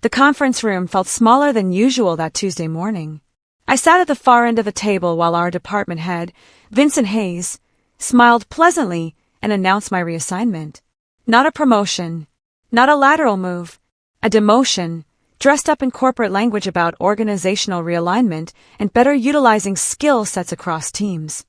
The conference room felt smaller than usual that Tuesday morning. I sat at the far end of the table while our department head, Vincent Hayes, smiled pleasantly and announced my reassignment. Not a promotion, not a lateral move, a demotion, dressed up in corporate language about organizational realignment and better utilizing skill sets across teams.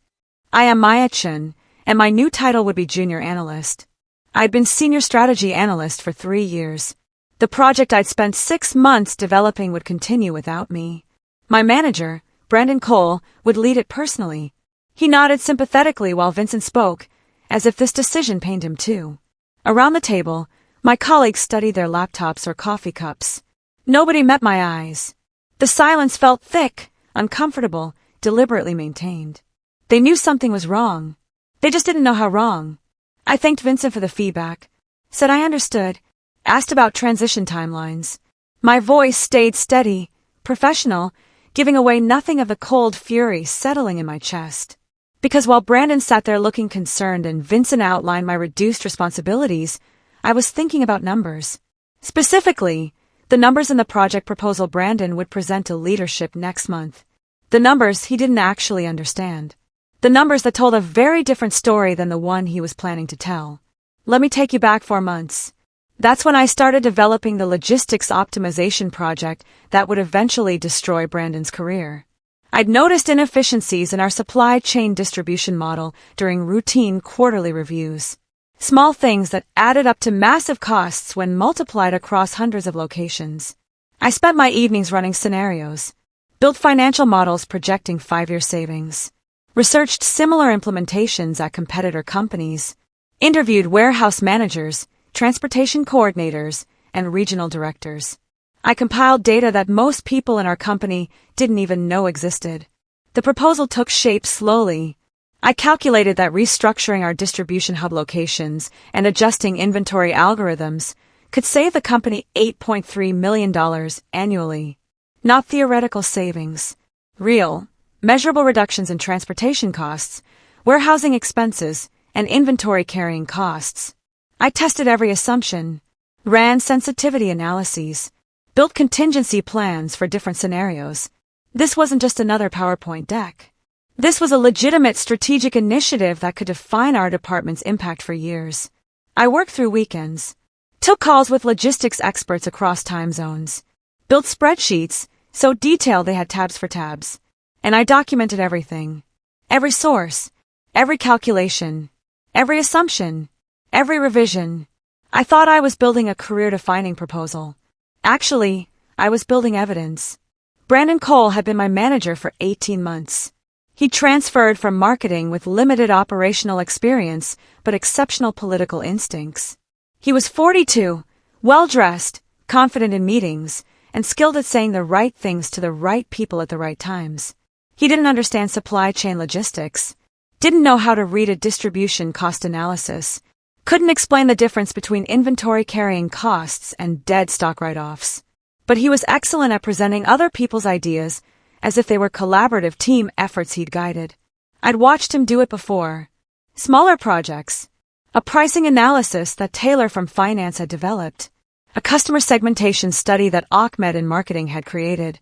I am Maya Chun, and my new title would be Junior Analyst. I'd been Senior Strategy Analyst for 3 years. The project I'd spent 6 months developing would continue without me. My manager, Brandon Cole, would lead it personally. He nodded sympathetically while Vincent spoke, as if this decision pained him too. Around the table, my colleagues studied their laptops or coffee cups. Nobody met my eyes. The silence felt thick, uncomfortable, deliberately maintained. They knew something was wrong. They just didn't know how wrong. I thanked Vincent for the feedback, said I understood, asked about transition timelines. My voice stayed steady, professional, giving away nothing of the cold fury settling in my chest. Because while Brandon sat there looking concerned and Vincent outlined my reduced responsibilities, I was thinking about numbers. Specifically, the numbers in the project proposal Brandon would present to leadership next month. The numbers he didn't actually understand. The numbers that told a very different story than the one he was planning to tell. Let me take you back 4 months. That's when I started developing the logistics optimization project that would eventually destroy Brandon's career. I'd noticed inefficiencies in our supply chain distribution model during routine quarterly reviews. Small things that added up to massive costs when multiplied across hundreds of locations. I spent my evenings running scenarios, built financial models projecting 5-year savings, researched similar implementations at competitor companies, interviewed warehouse managers, transportation coordinators, and regional directors. I compiled data that most people in our company didn't even know existed. The proposal took shape slowly. I calculated that restructuring our distribution hub locations and adjusting inventory algorithms could save the company $8.3 million annually. Not theoretical savings. Real, measurable reductions in transportation costs, warehousing expenses, and inventory carrying costs. I tested every assumption, ran sensitivity analyses, built contingency plans for different scenarios. This wasn't just another PowerPoint deck. This was a legitimate strategic initiative that could define our department's impact for years. I worked through weekends, took calls with logistics experts across time zones, built spreadsheets so detailed they had tabs for tabs, and I documented everything. Every source, every calculation, every assumption, every revision. I thought I was building a career-defining proposal. Actually, I was building evidence. Brandon Cole had been my manager for 18 months. He transferred from marketing with limited operational experience but exceptional political instincts. He was 42, well-dressed, confident in meetings, and skilled at saying the right things to the right people at the right times. He didn't understand supply chain logistics, didn't know how to read a distribution cost analysis, couldn't explain the difference between inventory carrying costs and dead stock write-offs. But he was excellent at presenting other people's ideas as if they were collaborative team efforts he'd guided. I'd watched him do it before. Smaller projects, a pricing analysis that Taylor from finance had developed, a customer segmentation study that Ahmed in marketing had created.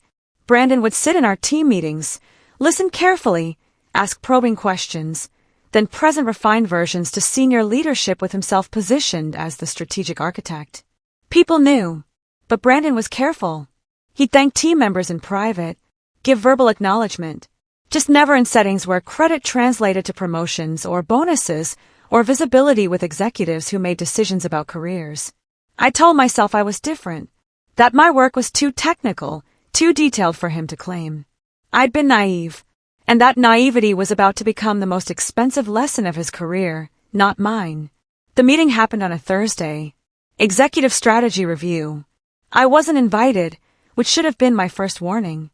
Brandon would sit in our team meetings, listen carefully, ask probing questions, then present refined versions to senior leadership with himself positioned as the strategic architect. People knew, but Brandon was careful. He'd thank team members in private, give verbal acknowledgement, just never in settings where credit translated to promotions or bonuses or visibility with executives who made decisions about careers. I told myself I was different, that my work was too technical, too detailed for him to claim. I'd been naive, and that naivety was about to become the most expensive lesson of his career, not mine. The meeting happened on a Thursday. Executive strategy review. I wasn't invited, which should have been my first warning.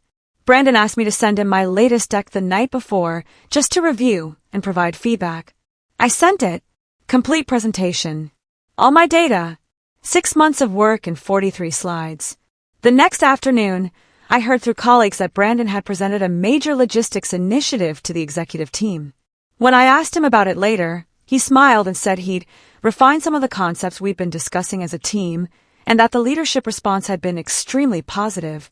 Brandon asked me to send him my latest deck the night before, just to review and provide feedback. I sent it. Complete presentation. All my data. 6 months of work and 43 slides. The next afternoon, I heard through colleagues that Brandon had presented a major logistics initiative to the executive team. When I asked him about it later, he smiled and said he'd refined some of the concepts we'd been discussing as a team and that the leadership response had been extremely positive.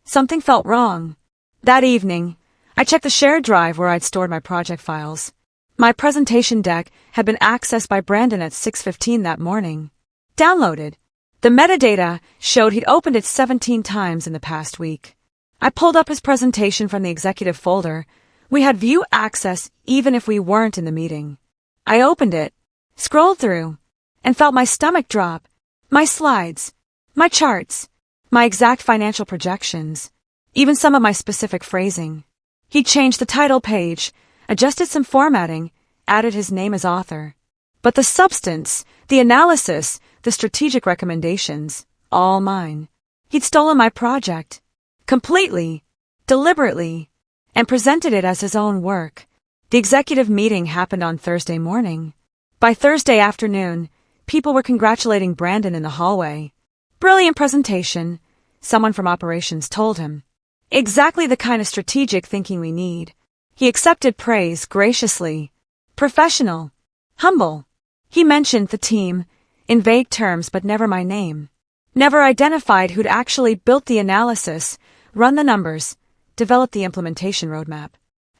Something felt wrong. That evening, I checked the shared drive where I'd stored my project files. My presentation deck had been accessed by Brandon at 6:15 that morning. Downloaded. The metadata showed he'd opened it 17 times in the past week. I pulled up his presentation from the executive folder. We had view access even if we weren't in the meeting. I opened it, scrolled through, and felt my stomach drop. My slides, my charts, my exact financial projections, even some of my specific phrasing. He changed the title page, adjusted some formatting, added his name as author. But the substance, the analysis, the strategic recommendations, all mine. He'd stolen my project, completely, deliberately, and presented it as his own work. The executive meeting happened on Thursday morning. By Thursday afternoon, people were congratulating Brandon in the hallway. Brilliant presentation, someone from operations told him. Exactly the kind of strategic thinking we need. He accepted praise graciously. Professional. Humble. He mentioned the team, in vague terms but never my name. Never identified who'd actually built the analysis, run the numbers, developed the implementation roadmap.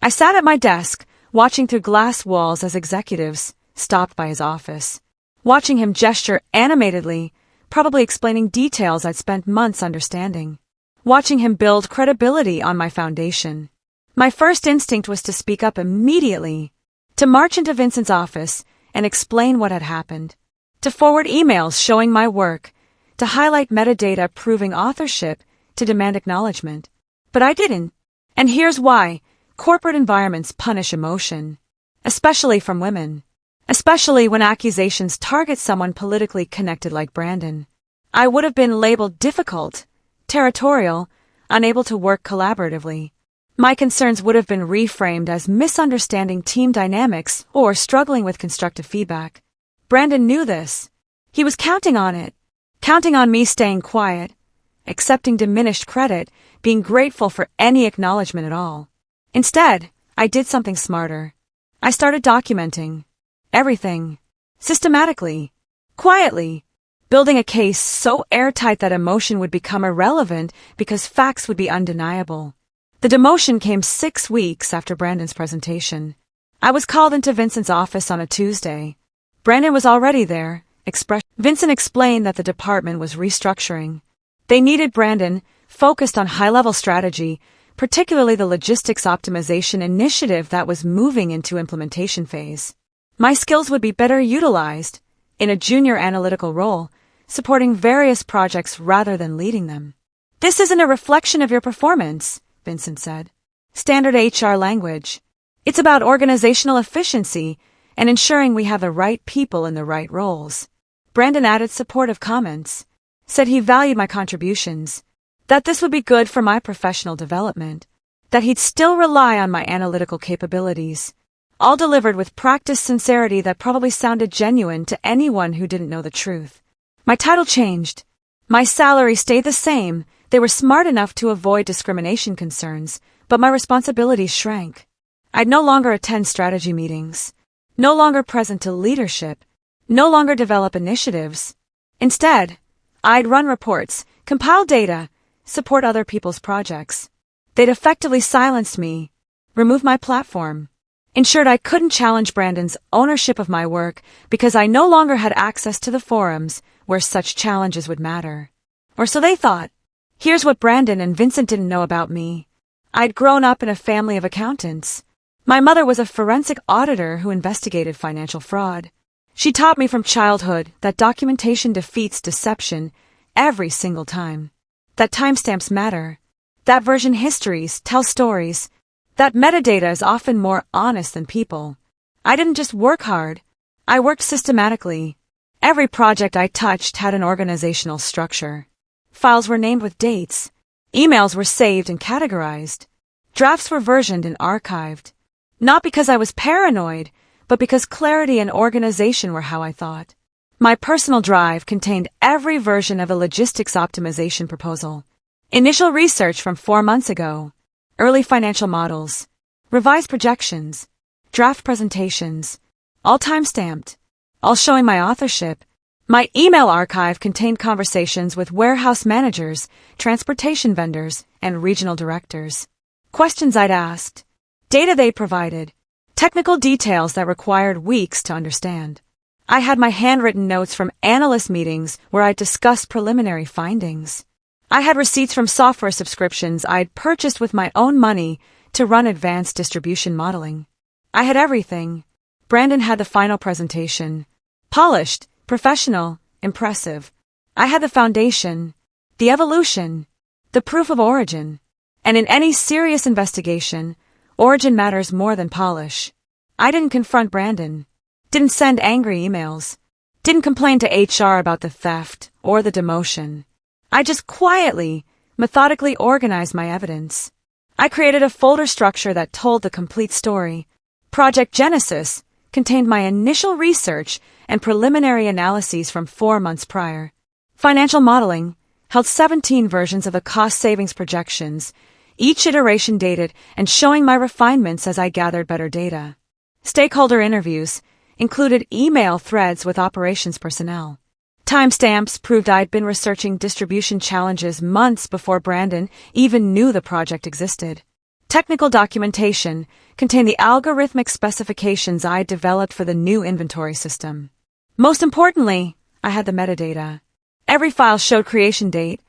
I sat at my desk, watching through glass walls as executives stopped by his office. Watching him gesture animatedly, probably explaining details I'd spent months understanding. Watching him build credibility on my foundation. My first instinct was to speak up immediately, to march into Vincent's office and explain what had happened, to forward emails showing my work, to highlight metadata proving authorship, to demand acknowledgement. But I didn't. And here's why. Corporate environments punish emotion, especially from women, especially when accusations target someone politically connected like Brandon. I would have been labeled difficult, territorial, unable to work collaboratively. My concerns would have been reframed as misunderstanding team dynamics or struggling with constructive feedback. Brandon knew this. He was counting on it, counting on me staying quiet, accepting diminished credit, being grateful for any acknowledgement at all. Instead, I did something smarter. I started documenting everything, systematically, quietly, building a case so airtight that emotion would become irrelevant because facts would be undeniable. The demotion came 6 weeks after Brandon's presentation. I was called into Vincent's office on a Tuesday. Brandon was already there. Vincent explained that the department was restructuring. They needed Brandon, focused on high-level strategy, particularly the logistics optimization initiative that was moving into implementation phase. My skills would be better utilized in a junior analytical role, supporting various projects rather than leading them. This isn't a reflection of your performance, Vincent said. Standard HR language. It's about organizational efficiency and ensuring we have the right people in the right roles. Brandon added supportive comments, said he valued my contributions, that this would be good for my professional development, that he'd still rely on my analytical capabilities, all delivered with practiced sincerity that probably sounded genuine to anyone who didn't know the truth. My title changed. My salary stayed the same. They were smart enough to avoid discrimination concerns, but my responsibilities shrank. I'd no longer attend strategy meetings, no longer present to leadership, no longer develop initiatives. Instead, I'd run reports, compile data, support other people's projects. They'd effectively silenced me, removed my platform, ensured I couldn't challenge Brandon's ownership of my work because I no longer had access to the forums where such challenges would matter. Or so they thought. Here's what Brandon and Vincent didn't know about me. I'd grown up in a family of accountants. My mother was a forensic auditor who investigated financial fraud. She taught me from childhood that documentation defeats deception every single time. That timestamps matter. That version histories tell stories. That metadata is often more honest than people. I didn't just work hard. I worked systematically. Every project I touched had an organizational structure. Files were named with dates. Emails were saved and categorized. Drafts were versioned and archived. Not because I was paranoid, but because clarity and organization were how I thought. My personal drive contained every version of a logistics optimization proposal. Initial research from 4 months ago. Early financial models. Revised projections. Draft presentations. All time-stamped. All showing my authorship. My email archive contained conversations with warehouse managers, transportation vendors, and regional directors. Questions I'd asked, data they provided, technical details that required weeks to understand. I had my handwritten notes from analyst meetings where I discussed preliminary findings. I had receipts from software subscriptions I'd purchased with my own money to run advanced distribution modeling. I had everything. Brandon had the final presentation. Polished, professional, impressive. I had the foundation, the evolution, the proof of origin. And in any serious investigation, origin matters more than polish. I didn't confront Brandon. Didn't send angry emails. Didn't complain to HR about the theft or the demotion. I just quietly, methodically organized my evidence. I created a folder structure that told the complete story. Project Genesis contained my initial research and preliminary analyses from 4 months prior. Financial modeling held 17 versions of the cost savings projections, each iteration dated and showing my refinements as I gathered better data. Stakeholder interviews included email threads with operations personnel. Timestamps proved I'd been researching distribution challenges months before Brandon even knew the project existed. Technical documentation contained the algorithmic specifications I developed for the new inventory system. Most importantly, I had the metadata. Every file showed creation date,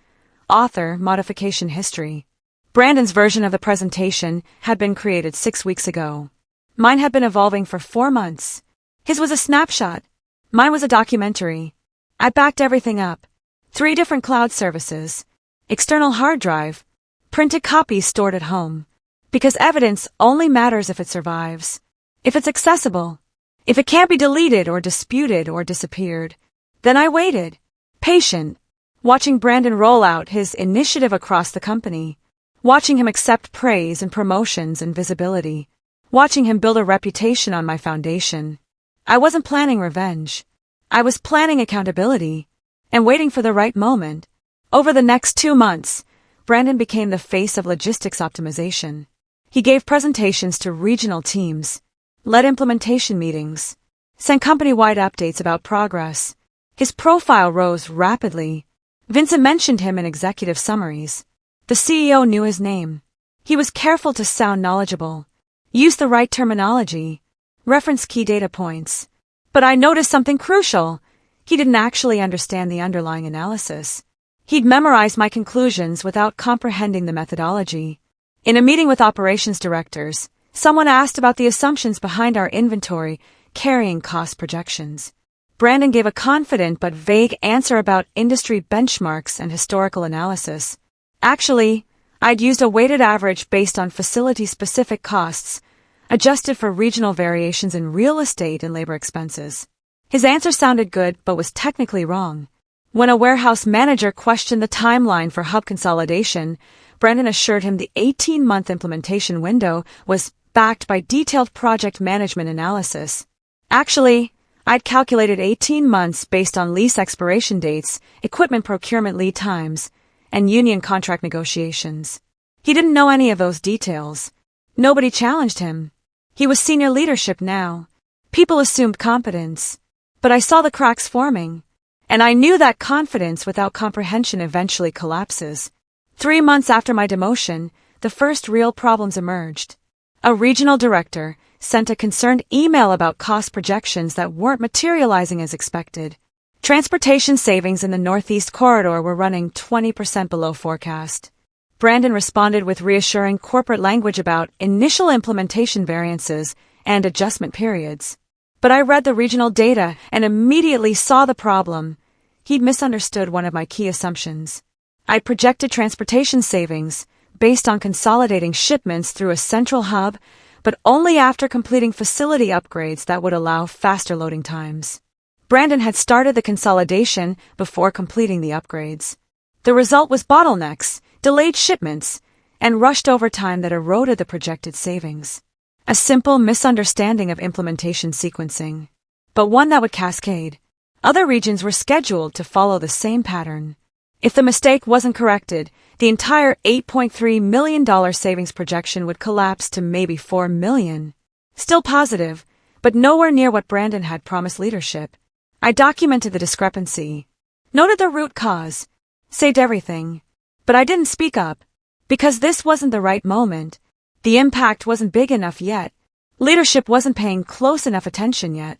author, modification history. Brandon's version of the presentation had been created 6 weeks ago. Mine had been evolving for 4 months. His was a snapshot. Mine was a documentary. I backed everything up. 3 different cloud services, external hard drive, printed copies stored at home. Because evidence only matters if it survives, if it's accessible, if it can't be deleted or disputed or disappeared. Then I waited, patient, watching Brandon roll out his initiative across the company, watching him accept praise and promotions and visibility, watching him build a reputation on my foundation. I wasn't planning revenge. I was planning accountability and waiting for the right moment. Over the next 2 months, Brandon became the face of logistics optimization. He gave presentations to regional teams, led implementation meetings, sent company-wide updates about progress. His profile rose rapidly. Vincent mentioned him in executive summaries. The CEO knew his name. He was careful to sound knowledgeable, use the right terminology, reference key data points. But I noticed something crucial. He didn't actually understand the underlying analysis. He'd memorized my conclusions without comprehending the methodology. In a meeting with operations directors, someone asked about the assumptions behind our inventory carrying cost projections. Brandon gave a confident but vague answer about industry benchmarks and historical analysis. Actually, I'd used a weighted average based on facility-specific costs, adjusted for regional variations in real estate and labor expenses. His answer sounded good but was technically wrong. When a warehouse manager questioned the timeline for hub consolidation, Brandon assured him the 18-month implementation window was backed by detailed project management analysis. Actually, I'd calculated 18 months based on lease expiration dates, equipment procurement lead times, and union contract negotiations. He didn't know any of those details. Nobody challenged him. He was senior leadership now. People assumed competence. But I saw the cracks forming. And I knew that confidence without comprehension eventually collapses. 3 months after my demotion, the first real problems emerged. A regional director sent a concerned email about cost projections that weren't materializing as expected. Transportation savings in the Northeast Corridor were running 20% below forecast. Brandon responded with reassuring corporate language about initial implementation variances and adjustment periods. But I read the regional data and immediately saw the problem. He'd misunderstood one of my key assumptions. I projected transportation savings based on consolidating shipments through a central hub, but only after completing facility upgrades that would allow faster loading times. Brandon had started the consolidation before completing the upgrades. The result was bottlenecks, delayed shipments, and rushed overtime that eroded the projected savings. A simple misunderstanding of implementation sequencing, but one that would cascade. Other regions were scheduled to follow the same pattern. If the mistake wasn't corrected, the entire $8.3 million savings projection would collapse to maybe $4 million. Still positive, but nowhere near what Brandon had promised leadership. I documented the discrepancy, noted the root cause, saved everything. But I didn't speak up, because this wasn't the right moment. The impact wasn't big enough yet. Leadership wasn't paying close enough attention yet.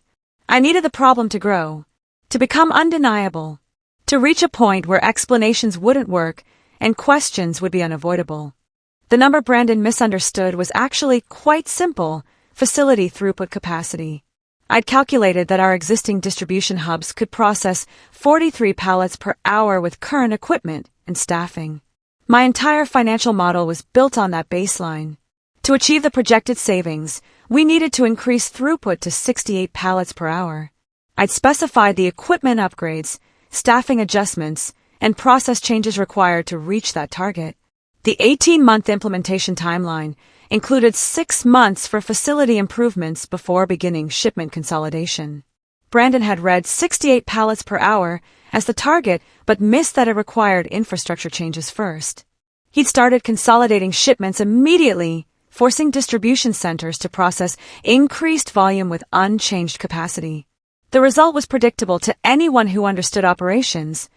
I needed the problem to grow, to become undeniable, to reach a point where explanations wouldn't work and questions would be unavoidable. The number Brandon misunderstood was actually quite simple: facility throughput capacity. I'd calculated that our existing distribution hubs could process 43 pallets per hour with current equipment and staffing. My entire financial model was built on that baseline. To achieve the projected savings, we needed to increase throughput to 68 pallets per hour. I'd specified the equipment upgrades, staffing adjustments, and process changes required to reach that target. The 18-month implementation timeline included 6 months for facility improvements before beginning shipment consolidation. Brandon had read 68 pallets per hour as the target, but missed that it required infrastructure changes first. He'd started consolidating shipments immediately, forcing distribution centers to process increased volume with unchanged capacity. The result was predictable to anyone who understood operations.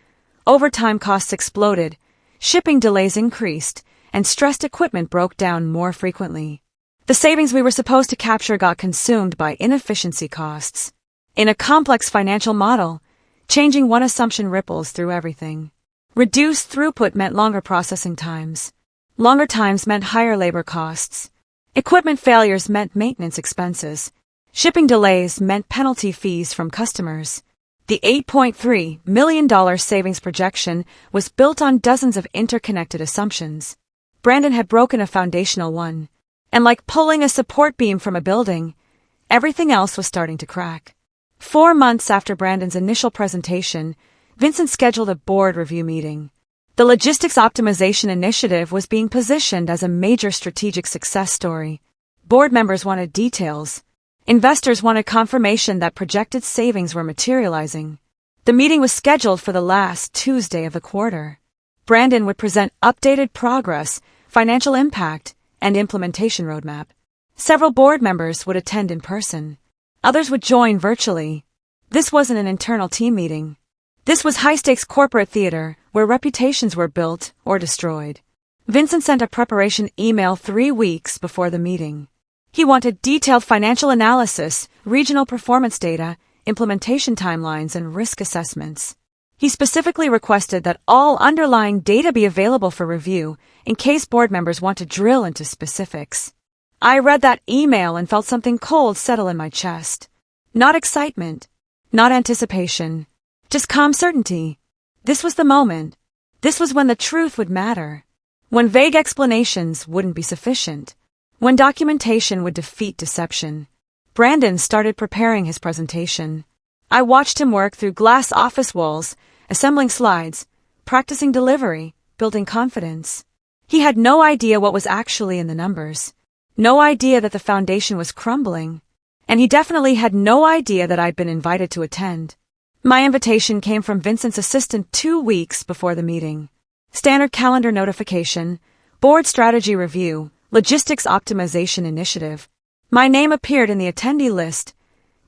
Overtime costs exploded, shipping delays increased, and stressed equipment broke down more frequently. The savings we were supposed to capture got consumed by inefficiency costs. In a complex financial model, changing one assumption ripples through everything. Reduced throughput meant longer processing times. Longer times meant higher labor costs. Equipment failures meant maintenance expenses. Shipping delays meant penalty fees from customers. The $8.3 million savings projection was built on dozens of interconnected assumptions. Brandon had broken a foundational one, and like pulling a support beam from a building, everything else was starting to crack. 4 months after Brandon's initial presentation, Vincent scheduled a board review meeting. The logistics optimization initiative was being positioned as a major strategic success story. Board members wanted details. Investors wanted confirmation that projected savings were materializing. The meeting was scheduled for the last Tuesday of the quarter. Brandon would present updated progress, financial impact, and implementation roadmap. Several board members would attend in person. Others would join virtually. This wasn't an internal team meeting. This was high-stakes corporate theater where reputations were built or destroyed. Vincent sent a preparation email 3 weeks before the meeting. He wanted detailed financial analysis, regional performance data, implementation timelines, and risk assessments. He specifically requested that all underlying data be available for review in case board members want to drill into specifics. I read that email and felt something cold settle in my chest. Not excitement, not anticipation, just calm certainty. This was the moment. This was when the truth would matter. When vague explanations wouldn't be sufficient. When documentation would defeat deception. Brandon started preparing his presentation. I watched him work through glass office walls, assembling slides, practicing delivery, building confidence. He had no idea what was actually in the numbers. No idea that the foundation was crumbling. And he definitely had no idea that I'd been invited to attend. My invitation came from Vincent's assistant 2 weeks before the meeting. Standard calendar notification, board strategy review, logistics optimization initiative. My name appeared in the attendee list,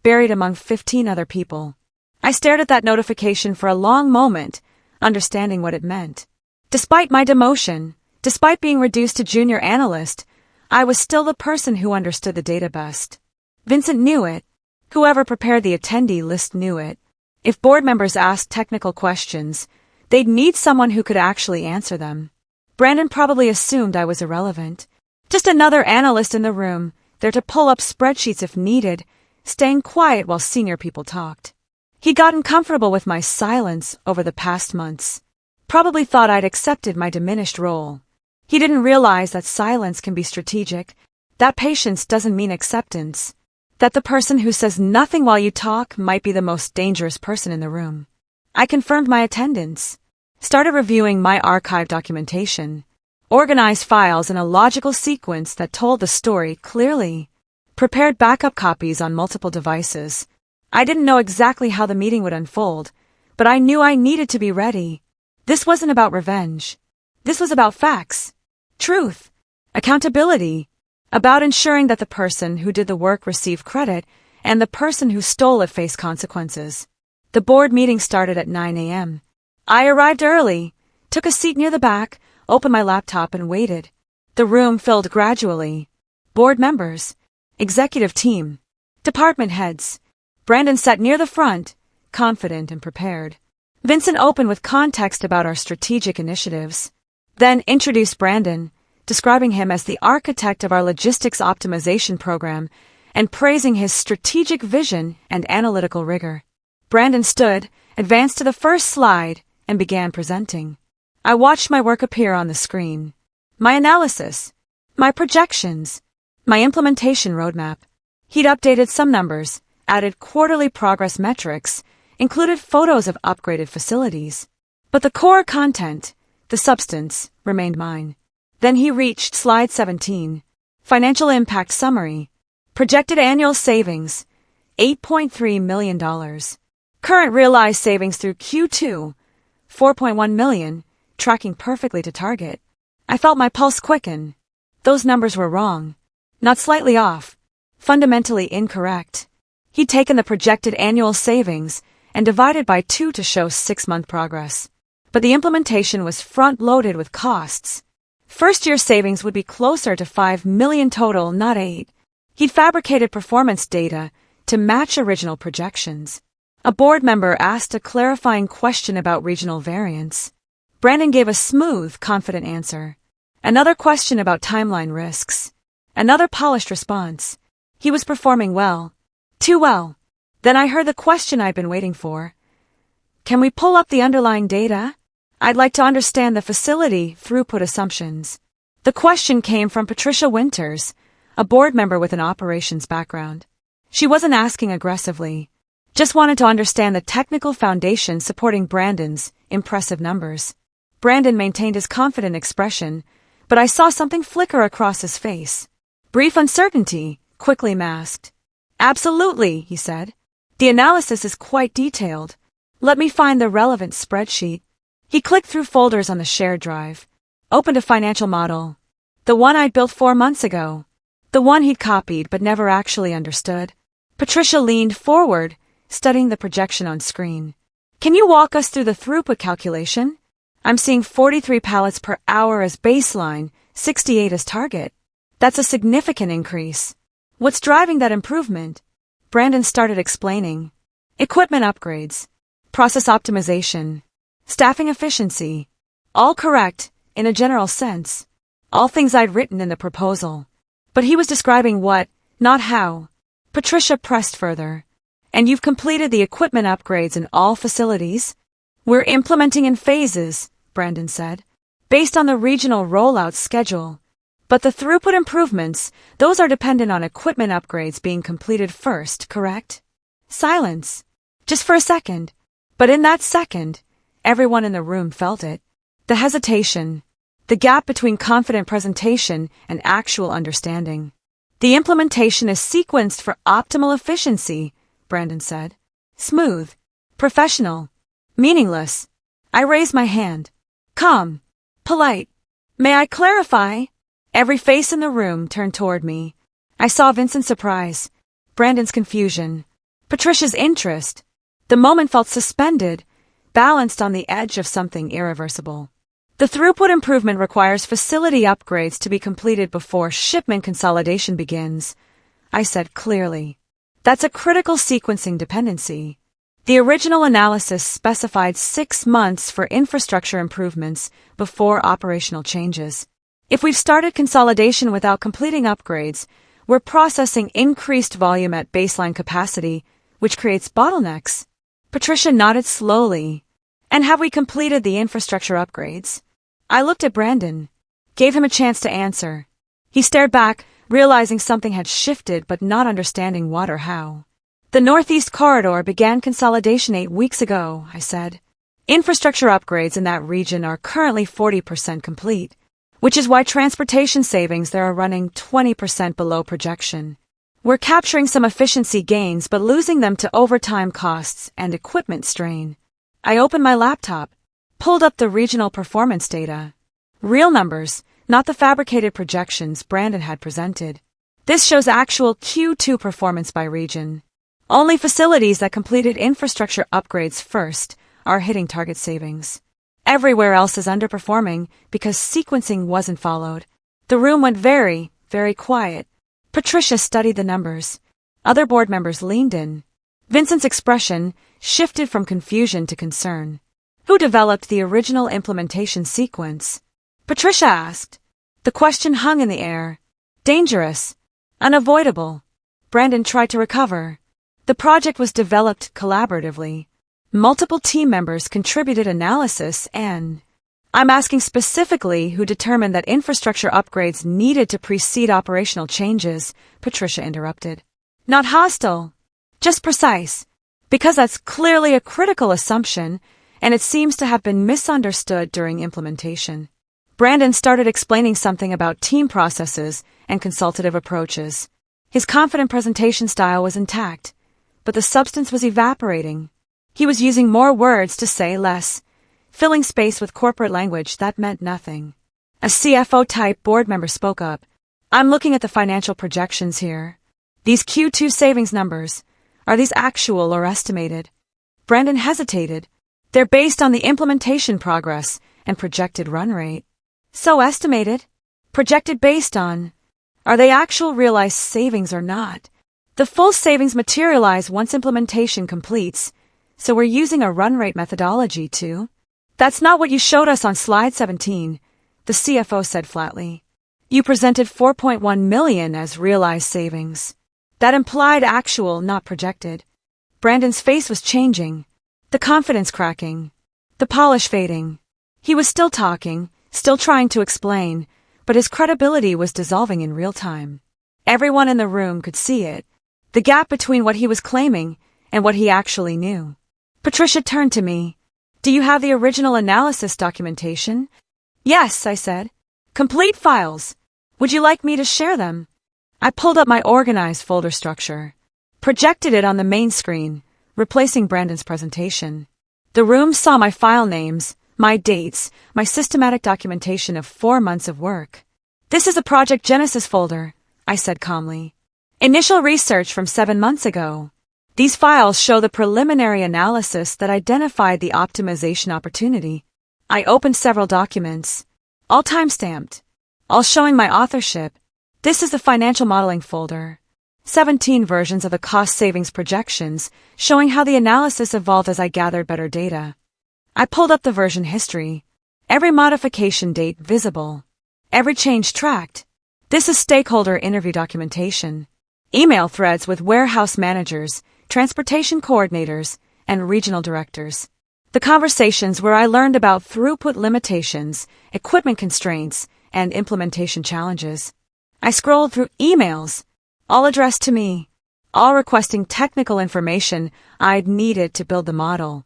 buried among 15 other people. I stared at that notification for a long moment, understanding what it meant. Despite my demotion, despite being reduced to junior analyst, I was still the person who understood the data best. Vincent knew it. Whoever prepared the attendee list knew it. If board members asked technical questions, they'd need someone who could actually answer them. Brandon probably assumed I was irrelevant. Just another analyst in the room, there to pull up spreadsheets if needed, staying quiet while senior people talked. He'd gotten comfortable with my silence over the past months. Probably thought I'd accepted my diminished role. He didn't realize that silence can be strategic, that patience doesn't mean acceptance, that the person who says nothing while you talk might be the most dangerous person in the room. I confirmed my attendance, started reviewing my archive documentation, organized files in a logical sequence that told the story clearly, prepared backup copies on multiple devices. I didn't know exactly how the meeting would unfold, but I knew I needed to be ready. This wasn't about revenge. This was about facts, truth, accountability, about ensuring that the person who did the work received credit and the person who stole it faced consequences. The board meeting started at 9 a.m. I arrived early, took a seat near the back, opened my laptop and waited. The room filled gradually. Board members, executive team, department heads. Brandon sat near the front, confident and prepared. Vincent opened with context about our strategic initiatives, then introduced Brandon, describing him as the architect of our logistics optimization program and praising his strategic vision and analytical rigor. Brandon stood, advanced to the first slide, and began presenting. I watched my work appear on the screen. My analysis, my projections, my implementation roadmap. He'd updated some numbers, added quarterly progress metrics, included photos of upgraded facilities. But the core content, the substance, remained mine. Then he reached slide 17, financial impact summary, projected annual savings, $8.3 million. Current realized savings through Q2, $4.1 million, tracking perfectly to target. I felt my pulse quicken. Those numbers were wrong. Not slightly off. Fundamentally incorrect. He'd taken the projected annual savings and divided by 2 to show 6-month progress. But the implementation was front-loaded with costs. First-year savings would be closer to $5 million total, not 8. He'd fabricated performance data to match original projections. A board member asked a clarifying question about regional variance. Brandon gave a smooth, confident answer. Another question about timeline risks. Another polished response. He was performing well. Too well. Then I heard the question I'd been waiting for. Can we pull up the underlying data? I'd like to understand the facility throughput assumptions. The question came from Patricia Winters, a board member with an operations background. She wasn't asking aggressively. Just wanted to understand the technical foundation supporting Brandon's impressive numbers. Brandon maintained his confident expression, but I saw something flicker across his face. Brief uncertainty, quickly masked. Absolutely, he said. The analysis is quite detailed. Let me find the relevant spreadsheet. He clicked through folders on the shared drive, opened a financial model. The one I'd built 4 months ago. The one he'd copied but never actually understood. Patricia leaned forward, studying the projection on screen. Can you walk us through the throughput calculation? I'm seeing 43 pallets per hour as baseline, 68 as target. That's a significant increase. What's driving that improvement? Brandon started explaining. Equipment upgrades, process optimization, staffing efficiency. All correct, in a general sense. All things I'd written in the proposal. But he was describing what, not how. Patricia pressed further. And you've completed the equipment upgrades in all facilities? We're implementing in phases, Brandon said, based on the regional rollout schedule. But the throughput improvements, those are dependent on equipment upgrades being completed first, correct? Silence. Just for a second. But in that second, everyone in the room felt it. The hesitation. The gap between confident presentation and actual understanding. The implementation is sequenced for optimal efficiency, Brandon said. Smooth. Professional. Meaningless. I raised my hand. Calm. Polite. May I clarify? Every face in the room turned toward me. I saw Vincent's surprise, Brandon's confusion, Patricia's interest. The moment felt suspended, balanced on the edge of something irreversible. The throughput improvement requires facility upgrades to be completed before shipment consolidation begins, I said clearly. That's a critical sequencing dependency. The original analysis specified 6 months for infrastructure improvements before operational changes. If we've started consolidation without completing upgrades, we're processing increased volume at baseline capacity, which creates bottlenecks. Patricia nodded slowly. And have we completed the infrastructure upgrades? I looked at Brandon, gave him a chance to answer. He stared back, realizing something had shifted but not understanding what or how. The Northeast Corridor began consolidation 8 weeks ago, I said. Infrastructure upgrades in that region are currently 40% complete, which is why transportation savings there are running 20% below projection. We're capturing some efficiency gains but losing them to overtime costs and equipment strain. I opened my laptop, pulled up the regional performance data. Real numbers, not the fabricated projections Brandon had presented. This shows actual Q2 performance by region. Only facilities that completed infrastructure upgrades first are hitting target savings. Everywhere else is underperforming because sequencing wasn't followed. The room went very, very quiet. Patricia studied the numbers. Other board members leaned in. Vincent's expression shifted from confusion to concern. Who developed the original implementation sequence? Patricia asked. The question hung in the air. Dangerous. Unavoidable. Brandon tried to recover. The project was developed collaboratively. Multiple team members contributed analysis and I'm asking specifically who determined that infrastructure upgrades needed to precede operational changes, Patricia interrupted. Not hostile, just precise, because that's clearly a critical assumption and it seems to have been misunderstood during implementation. Brandon started explaining something about team processes and consultative approaches. His confident presentation style was intact, but the substance was evaporating. He was using more words to say less, filling space with corporate language that meant nothing. A CFO-type board member spoke up. I'm looking at the financial projections here. These Q2 savings numbers, are these actual or estimated? Brandon hesitated. They're based on the implementation progress and projected run rate. So estimated? Projected based on? Are they actual realized savings or not? The full savings materialize once implementation completes, so we're using a run rate methodology too. That's not what you showed us on slide 17, the CFO said flatly. You presented $4.1 million as realized savings. That implied actual, not projected. Brandon's face was changing, the confidence cracking, the polish fading. He was still talking, still trying to explain, but his credibility was dissolving in real time. Everyone in the room could see it, the gap between what he was claiming and what he actually knew. Patricia turned to me. Do you have the original analysis documentation? Yes, I said. Complete files. Would you like me to share them? I pulled up my organized folder structure, projected it on the main screen, replacing Brandon's presentation. The room saw my file names, my dates, my systematic documentation of 4 months of work. This is a Project Genesis folder, I said calmly. Initial research from 7 months ago. These files show the preliminary analysis that identified the optimization opportunity. I opened several documents, all time-stamped, all showing my authorship. This is the financial modeling folder. 17 versions of the cost savings projections, showing how the analysis evolved as I gathered better data. I pulled up the version history. Every modification date visible. Every change tracked. This is stakeholder interview documentation. Email threads with warehouse managers, transportation coordinators, and regional directors. The conversations where I learned about throughput limitations, equipment constraints, and implementation challenges. I scrolled through emails, all addressed to me, all requesting technical information I'd needed to build the model.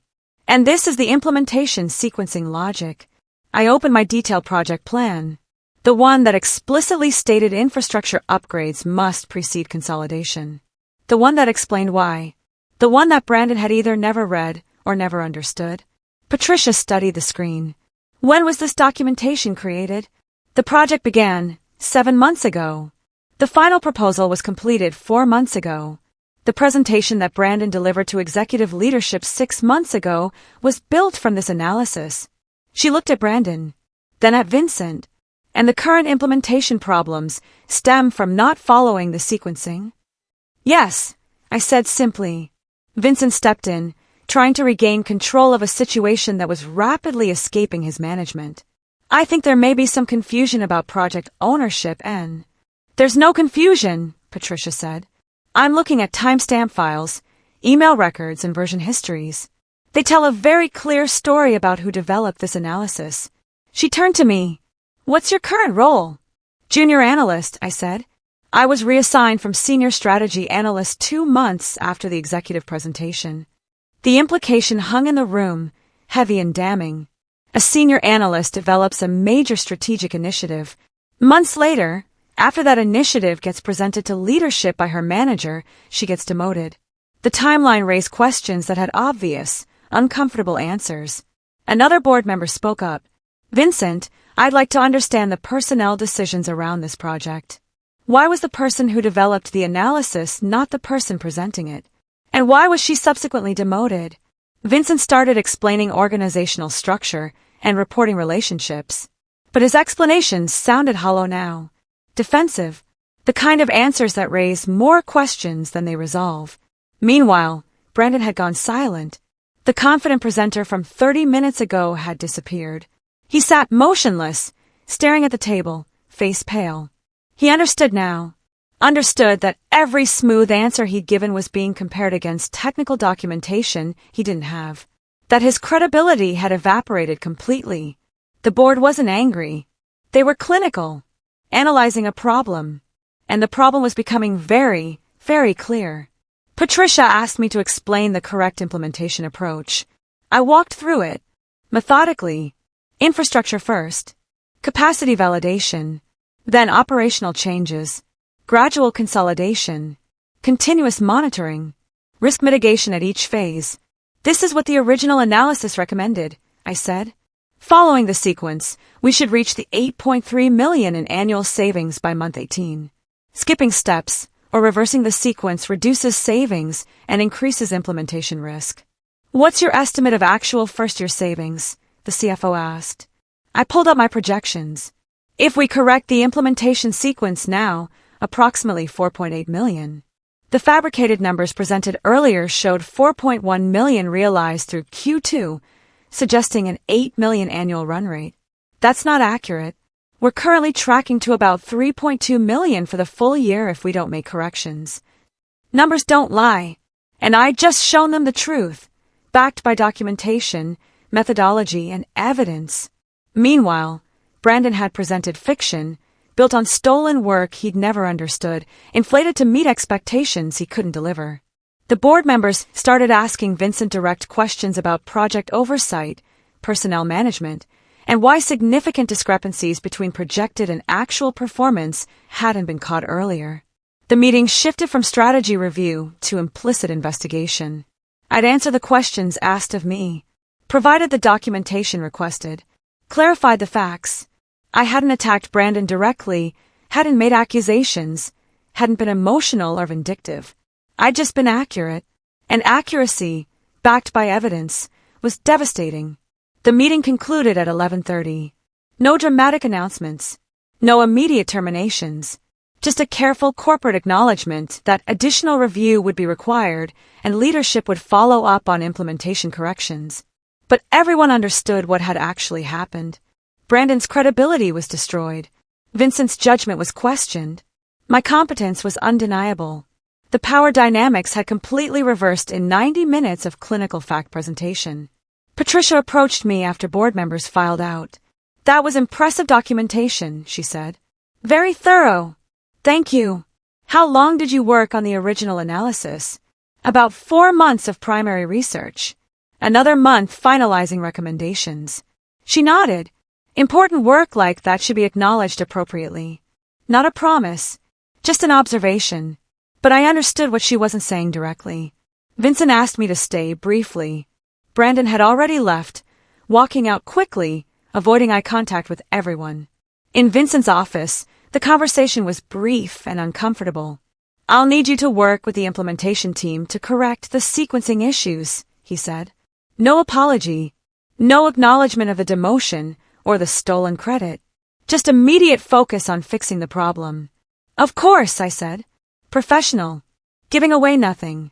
And this is the implementation sequencing logic. I opened my detailed project plan, the one that explicitly stated infrastructure upgrades must precede consolidation. The one that explained why. The one that Brandon had either never read or never understood. Patricia studied the screen. When was this documentation created? The project began 7 months ago. The final proposal was completed 4 months ago. The presentation that Brandon delivered to executive leadership 6 months ago was built from this analysis. She looked at Brandon, then at Vincent, and the current implementation problems stem from not following the sequencing. Yes, I said simply. Vincent stepped in, trying to regain control of a situation that was rapidly escaping his management. I think there may be some confusion about project ownership and... There's no confusion, Patricia said. I'm looking at timestamp files, email records, and version histories. They tell a very clear story about who developed this analysis. She turned to me. What's your current role? Junior analyst, I said. I was reassigned from senior strategy analyst 2 months after the executive presentation. The implication hung in the room, heavy and damning. A senior analyst develops a major strategic initiative. Months later, after that initiative gets presented to leadership by her manager, she gets demoted. The timeline raised questions that had obvious, uncomfortable answers. Another board member spoke up. Vincent, I'd like to understand the personnel decisions around this project. Why was the person who developed the analysis not the person presenting it? And why was she subsequently demoted? Vincent started explaining organizational structure and reporting relationships. But his explanations sounded hollow now. Defensive. The kind of answers that raise more questions than they resolve. Meanwhile, Brandon had gone silent. The confident presenter from 30 minutes ago had disappeared. He sat motionless, staring at the table, face pale. He understood now. Understood that every smooth answer he'd given was being compared against technical documentation he didn't have. That his credibility had evaporated completely. The board wasn't angry. They were clinical, analyzing a problem. And the problem was becoming very, very clear. Patricia asked me to explain the correct implementation approach. I walked through it, methodically. Infrastructure first, capacity validation, then operational changes, gradual consolidation, continuous monitoring, risk mitigation at each phase. This is what the original analysis recommended, I said. Following the sequence, we should reach the $8.3 million in annual savings by month 18. Skipping steps or reversing the sequence reduces savings and increases implementation risk. What's your estimate of actual first-year savings? The CFO asked. I pulled up my projections. If we correct the implementation sequence now, approximately $4.8 million. The fabricated numbers presented earlier showed $4.1 million realized through Q2, suggesting an $8 million annual run rate. That's not accurate. We're currently tracking to about $3.2 million for the full year if we don't make corrections. Numbers don't lie. And I just shown them the truth, backed by documentation, methodology, and evidence. Meanwhile, Brandon had presented fiction, built on stolen work he'd never understood, inflated to meet expectations he couldn't deliver. The board members started asking Vincent direct questions about project oversight, personnel management, and why significant discrepancies between projected and actual performance hadn't been caught earlier. The meeting shifted from strategy review to implicit investigation. I'd answer the questions asked of me, provided the documentation requested, clarified the facts. I hadn't attacked Brandon directly, hadn't made accusations, hadn't been emotional or vindictive. I'd just been accurate. And accuracy, backed by evidence, was devastating. The meeting concluded at 11:30. No dramatic announcements. No immediate terminations. Just a careful corporate acknowledgement that additional review would be required and leadership would follow up on implementation corrections. But everyone understood what had actually happened. Brandon's credibility was destroyed. Vincent's judgment was questioned. My competence was undeniable. The power dynamics had completely reversed in 90 minutes of clinical fact presentation. Patricia approached me after board members filed out. That was impressive documentation, she said. Very thorough. Thank you. How long did you work on the original analysis? About 4 months of primary research. Another month finalizing recommendations. She nodded. Important work like that should be acknowledged appropriately. Not a promise, just an observation. But I understood what she wasn't saying directly. Vincent asked me to stay briefly. Brandon had already left, walking out quickly, avoiding eye contact with everyone. In Vincent's office, the conversation was brief and uncomfortable. I'll need you to work with the implementation team to correct the sequencing issues, he said. No apology, no acknowledgement of the demotion or the stolen credit. Just immediate focus on fixing the problem. Of course, I said. Professional. Giving away nothing.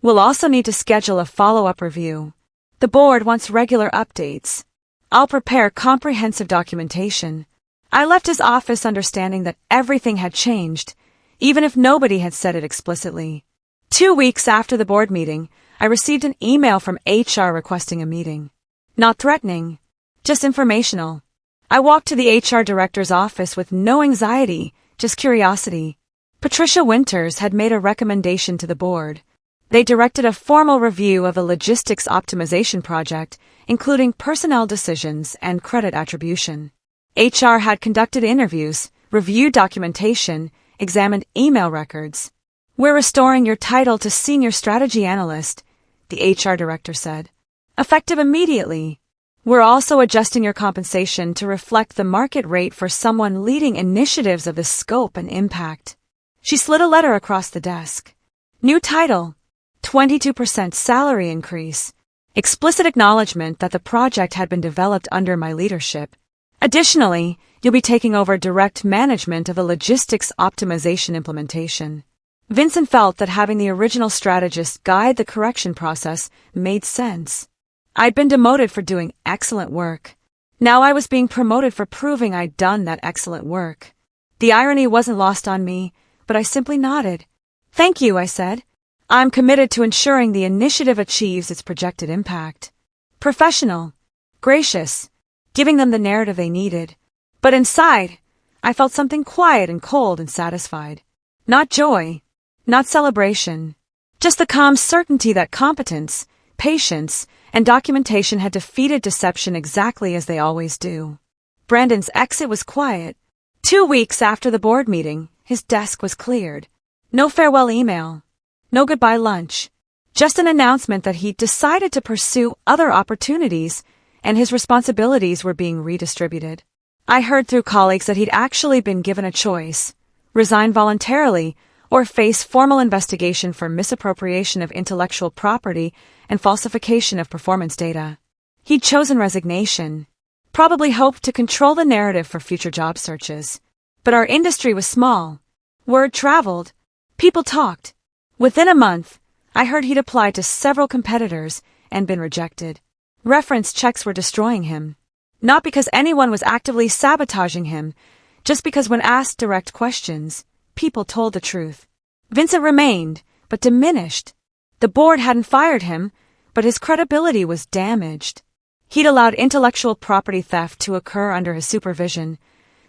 We'll also need to schedule a follow-up review. The board wants regular updates. I'll prepare comprehensive documentation. I left his office understanding that everything had changed, even if nobody had said it explicitly. 2 weeks after the board meeting, I received an email from HR requesting a meeting. Not threatening, just informational. I walked to the HR director's office with no anxiety, just curiosity. Patricia Winters had made a recommendation to the board. They directed a formal review of a logistics optimization project, including personnel decisions and credit attribution. HR had conducted interviews, reviewed documentation, examined email records. We're restoring your title to Senior Strategy Analyst, the HR director said. Effective immediately. We're also adjusting your compensation to reflect the market rate for someone leading initiatives of this scope and impact. She slid a letter across the desk. New title, 22% salary increase, explicit acknowledgement that the project had been developed under my leadership. Additionally, you'll be taking over direct management of the logistics optimization implementation. Vincent felt that having the original strategist guide the correction process made sense. I'd been demoted for doing excellent work. Now I was being promoted for proving I'd done that excellent work. The irony wasn't lost on me, but I simply nodded. Thank you, I said. I'm committed to ensuring the initiative achieves its projected impact. Professional, gracious, giving them the narrative they needed. But inside, I felt something quiet and cold and satisfied. Not joy, not celebration, just the calm certainty that competence, patience, and documentation had defeated deception exactly as they always do. Brandon's exit was quiet. 2 weeks after the board meeting, his desk was cleared. No farewell email, no goodbye lunch, just an announcement that he'd decided to pursue other opportunities and his responsibilities were being redistributed. I heard through colleagues that he'd actually been given a choice: resign voluntarily or face formal investigation for misappropriation of intellectual property and falsification of performance data. He'd chosen resignation, probably hoped to control the narrative for future job searches. But our industry was small. Word traveled. People talked. Within a month, I heard he'd applied to several competitors and been rejected. Reference checks were destroying him. Not because anyone was actively sabotaging him, just because when asked direct questions, people told the truth. Vincent remained, but diminished. The board hadn't fired him, but his credibility was damaged. He'd allowed intellectual property theft to occur under his supervision,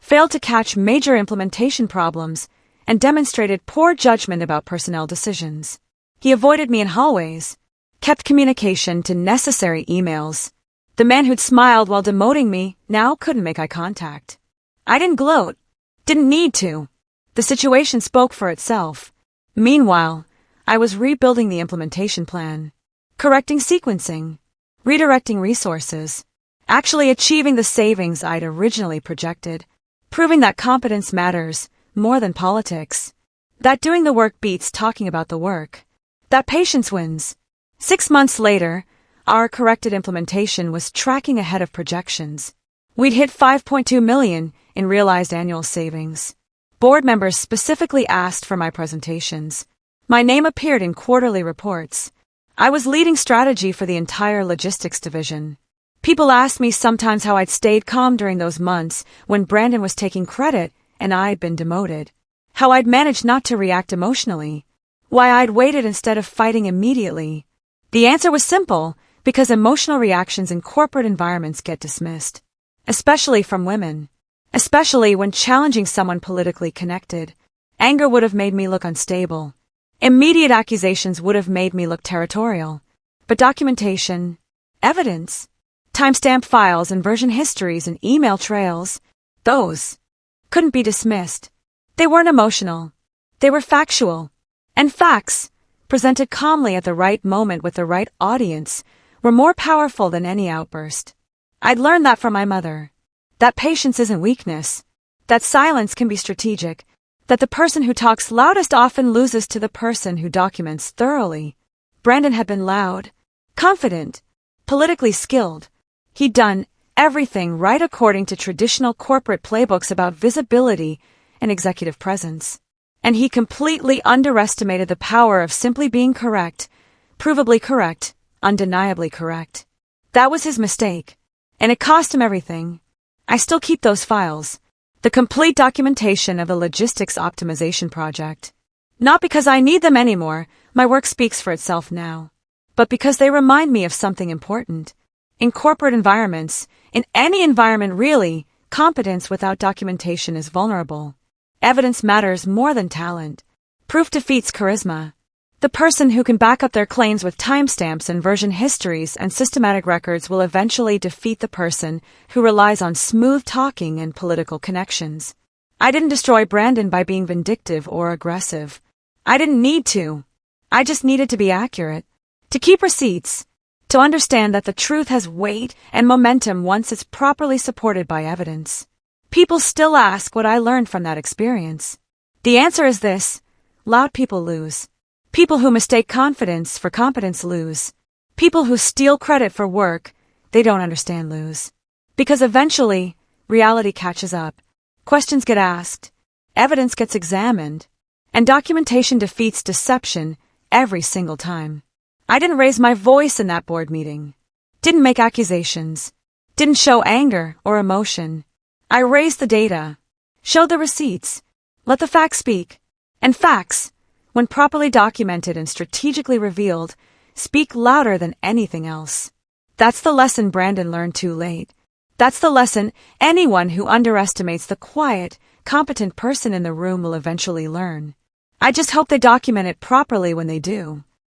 failed to catch major implementation problems, and demonstrated poor judgment about personnel decisions. He avoided me in hallways, kept communication to necessary emails. The man who'd smiled while demoting me now couldn't make eye contact. I didn't gloat. Didn't need to. The situation spoke for itself. Meanwhile, I was rebuilding the implementation plan, correcting sequencing, redirecting resources, actually achieving the savings I'd originally projected, proving that competence matters more than politics, that doing the work beats talking about the work, that patience wins. 6 months later, our corrected implementation was tracking ahead of projections. We'd hit $5.2 million in realized annual savings. Board members specifically asked for my presentations. My name appeared in quarterly reports. I was leading strategy for the entire logistics division. People asked me sometimes how I'd stayed calm during those months when Brandon was taking credit and I'd been demoted. How I'd managed not to react emotionally. Why I'd waited instead of fighting immediately. The answer was simple: because emotional reactions in corporate environments get dismissed. Especially from women. Especially when challenging someone politically connected. Anger would have made me look unstable. Immediate accusations would have made me look territorial. But documentation, evidence, timestamp files and version histories and email trails, those couldn't be dismissed. They weren't emotional. They were factual. And facts, presented calmly at the right moment with the right audience, were more powerful than any outburst. I'd learned that from my mother. That patience isn't weakness. That silence can be strategic. That the person who talks loudest often loses to the person who documents thoroughly. Brandon had been loud, confident, politically skilled. He'd done everything right according to traditional corporate playbooks about visibility and executive presence. And he completely underestimated the power of simply being correct, provably correct, undeniably correct. That was his mistake. And it cost him everything. I still keep those files. The complete documentation of the logistics optimization project. Not because I need them anymore, my work speaks for itself now. But because they remind me of something important. In corporate environments, in any environment really, competence without documentation is vulnerable. Evidence matters more than talent. Proof defeats charisma. The person who can back up their claims with timestamps and version histories and systematic records will eventually defeat the person who relies on smooth talking and political connections. I didn't destroy Brandon by being vindictive or aggressive. I didn't need to. I just needed to be accurate. To keep receipts. To understand that the truth has weight and momentum once it's properly supported by evidence. People still ask what I learned from that experience. The answer is this: loud people lose. People who mistake confidence for competence lose. People who steal credit for work they don't understand lose. Because eventually, reality catches up. Questions get asked, evidence gets examined, and documentation defeats deception every single time. I didn't raise my voice in that board meeting. Didn't make accusations. Didn't show anger or emotion. I raised the data. Showed the receipts. Let the facts speak. And facts, when properly documented and strategically revealed, speak louder than anything else. That's the lesson Brandon learned too late. That's the lesson anyone who underestimates the quiet, competent person in the room will eventually learn. I just hope they document it properly when they do.